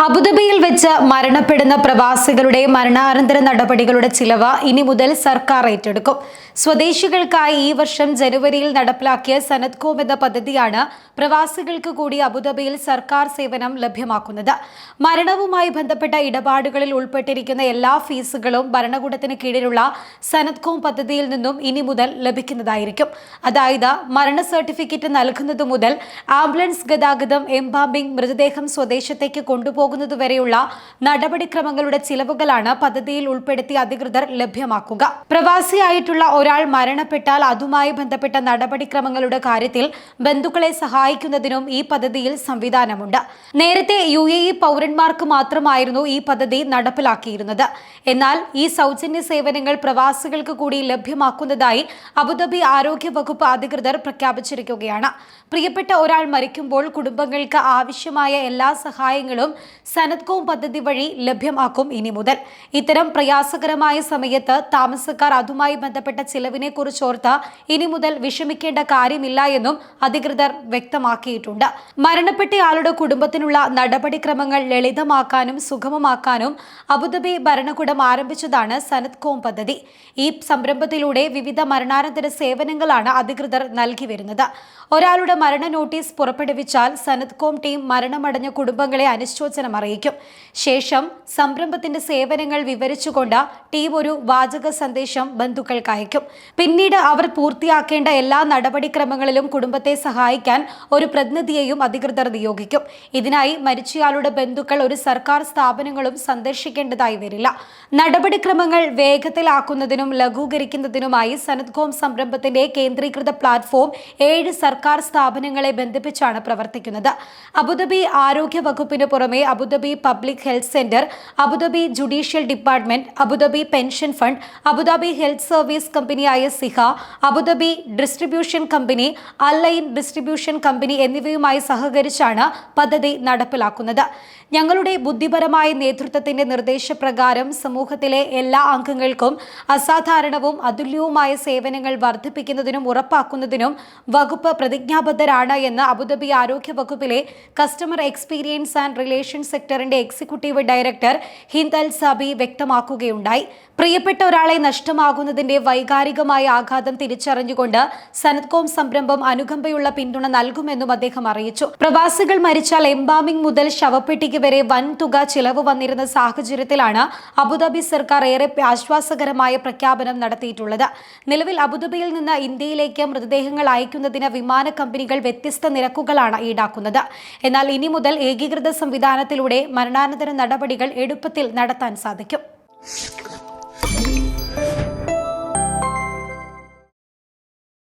അബുദാബിയിൽ വെച്ച് മരണപ്പെടുന്ന പ്രവാസികളുടെ മരണാനന്തര നടപടികളുടെ ചിലവ് ഇനി മുതൽ സർക്കാർ ഏറ്റെടുക്കും. സ്വദേശികൾക്കായി ഈ വർഷം ജനുവരിയിൽ നടപ്പിലാക്കിയ സനത്കോം എന്ന പദ്ധതിയാണ് പ്രവാസികൾക്ക് കൂടി അബുദാബിയിൽ സർക്കാർ സേവനം ലഭ്യമാക്കുന്നത്. മരണവുമായി ബന്ധപ്പെട്ട ഇടപാടുകളിൽ ഉൾപ്പെട്ടിരിക്കുന്ന എല്ലാ ഫീസുകളും ഭരണകൂടത്തിന് കീഴിലുള്ള സനത്കോം പദ്ധതിയിൽ നിന്നും ഇനി മുതൽ ലഭിക്കുന്നതായിരിക്കും. അതായത് മരണ സർട്ടിഫിക്കറ്റ് നൽകുന്നതു മുതൽ ആംബുലൻസ് ഗതാഗതം, എംബാമിംഗ്, മൃതദേഹം സ്വദേശത്തേക്ക് കൊണ്ടുപോകുന്നതുവരെയുള്ള നടപടിക്രമങ്ങളുടെ ചിലവുകളാണ് പദ്ധതിയിൽ ഉൾപ്പെടുത്തി അധികൃതർ ലഭ്യമാക്കുക. പ്രവാസിയായിട്ടുള്ള ഒരാൾ മരണപ്പെട്ടാൽ അതുമായി ബന്ധപ്പെട്ട നടപടിക്രമങ്ങളുടെ കാര്യത്തിൽ ബന്ധുക്കളെ സഹായിക്കുന്നതിനും ഈ പദ്ധതിയിൽ സംവിധാനമുണ്ട്. നേരത്തെ UAE പൗരന്മാർക്ക് മാത്രമായിരുന്നു ഈ പദ്ധതി നടപ്പിലാക്കിയിരുന്നത്. എന്നാൽ ഈ സൗജന്യ സേവനങ്ങൾ പ്രവാസികൾക്ക് കൂടി ലഭ്യമാക്കുന്നതായി അബുദാബി ആരോഗ്യ വകുപ്പ് അധികൃതർ പ്രഖ്യാപിച്ചിരിക്കുകയാണ്. പ്രിയപ്പെട്ട ഒരാൾ മരിക്കുമ്പോൾ കുടുംബങ്ങൾക്ക് ആവശ്യമായ എല്ലാ സഹായങ്ങളും സനത്കോം പദ്ധതി വഴി ലഭ്യമാക്കും ഇനി മുതൽ. ഇത്തരം പ്രയാസകരമായ സമയത്ത് താമസക്കാർ അതുമായി ബന്ധപ്പെട്ട ചിലവിനെ കുറിച്ചോർത്ത് ഇനി മുതൽ വിഷമിക്കേണ്ട കാര്യമില്ല എന്നും അധികൃതർ വ്യക്തമാക്കിയിട്ടുണ്ട്. മരണപ്പെട്ടയാളുടെ കുടുംബത്തിനുള്ള നടപടിക്രമങ്ങൾ ലളിതമാക്കാനും സുഗമമാക്കാനും അബുദാബി ഭരണകൂടം ആരംഭിച്ചതാണ് സനത്കോം പദ്ധതി. ഈ സംരംഭത്തിലൂടെ വിവിധ മരണാനന്തര സേവനങ്ങളാണ് അധികൃതർ നൽകി വരുന്നത്. ഒരാളുടെ മരണ നോട്ടീസ് പുറപ്പെടുവിച്ചാൽ സനത്കോം ടീം മരണമടഞ്ഞ കുടുംബങ്ങളെ അനുശോചനം അറിയിക്കും. ശേഷം സംരംഭത്തിന്റെ സേവനങ്ങൾ വിവരിച്ചുകൊണ്ട് ടീം ഒരു വാചക സന്ദേശം ബന്ധുക്കൾക്ക് അയക്കും. പിന്നീട് അവർ പൂർത്തിയാക്കേണ്ട എല്ലാ നടപടിക്രമങ്ങളിലും കുടുംബത്തെ സഹായിക്കാൻ ഒരു പ്രതിനിധിയെയും അധികൃതർ നിയോഗിക്കും. ഇതിനായി മരിച്ചയാളുടെ ബന്ധുക്കൾ ഒരു സർക്കാർ സ്ഥാപനങ്ങളും സന്ദർശിക്കേണ്ടതായി വരില്ല. നടപടിക്രമങ്ങൾ വേഗത്തിലാക്കുന്നതിനും ലഘൂകരിക്കുന്നതിനുമായി സനത്കോം സംരംഭത്തിന്റെ കേന്ദ്രീകൃത പ്ലാറ്റ്ഫോം 7 സർക്കാർ സ്ഥാപനങ്ങളെ ബന്ധിപ്പിച്ചാണ് പ്രവർത്തിക്കുന്നത്. അബുദാബി ആരോഗ്യ വകുപ്പിന് പുറമെ Abu Dhabi public health centre, Abu Dhabi judicial department, Abu Dhabi pension fund, Abu Dhabi health service കമ്പനിയായ Seha, Abu Dhabi distribution company, Al Ain distribution company എന്നിവയുമായി സഹകരിച്ചാണ് പദ്ധതി നടപ്പിലാക്കുന്നത്. ഞങ്ങളുടെ ബുദ്ധിപരമായ നേതൃത്വത്തിന്റെ നിർദ്ദേശപ്രകാരം സമൂഹത്തിലെ എല്ലാ അംഗങ്ങൾക്കും അസാധാരണവും അതുല്യവുമായ സേവനങ്ങൾ വർദ്ധിപ്പിക്കുന്നതിനും ഉറപ്പാക്കുന്നതിനും വകുപ്പ് പ്രതിജ്ഞാബദ്ധരാണ് എന്ന് അബുദാബി ആരോഗ്യ വകുപ്പിലെ കസ്റ്റമർ എക്സ്പീരിയൻസ് ആൻഡ് റിലേഷൻ സെക്ടറിന്റെ executive director Hind Al Sabi വ്യക്തമാക്കുകയുണ്ടായി. പ്രിയപ്പെട്ട ഒരാളെ നഷ്ടമാകുന്നതിന്റെ വൈകാരികമായ ആഘാതം തിരിച്ചറിഞ്ഞുകൊണ്ട് സനത്കോം സംരംഭം അനുകമ്പയുള്ള പിന്തുണ നൽകുമെന്നും അദ്ദേഹം അറിയിച്ചു. പ്രവാസികൾ മരിച്ചാൽ എംബാമിംഗ് മുതൽ ശവപ്പെട്ടിക്ക് വരെ വൻ തുക ചിലവ് വന്നിരുന്ന സാഹചര്യത്തിലാണ് അബുദാബി സർക്കാർ ഏറെ ആശ്വാസകരമായ പ്രഖ്യാപനം നടത്തിയിട്ടുള്ളത്. നിലവിൽ അബുദാബിയിൽ നിന്ന് ഇന്ത്യയിലേക്ക് മൃതദേഹങ്ങൾ അയക്കുന്നതിന് വിമാന കമ്പനികൾ വ്യത്യസ്ത നിരക്കുകളാണ് ഈടാക്കുന്നത്. എന്നാൽ ഇനി മുതൽ ഏകീകൃത സംവിധാനത്തിലൂടെ മരണാനന്തര നടപടികൾ എളുപ്പത്തിൽ നടത്താൻ സാധിക്കും.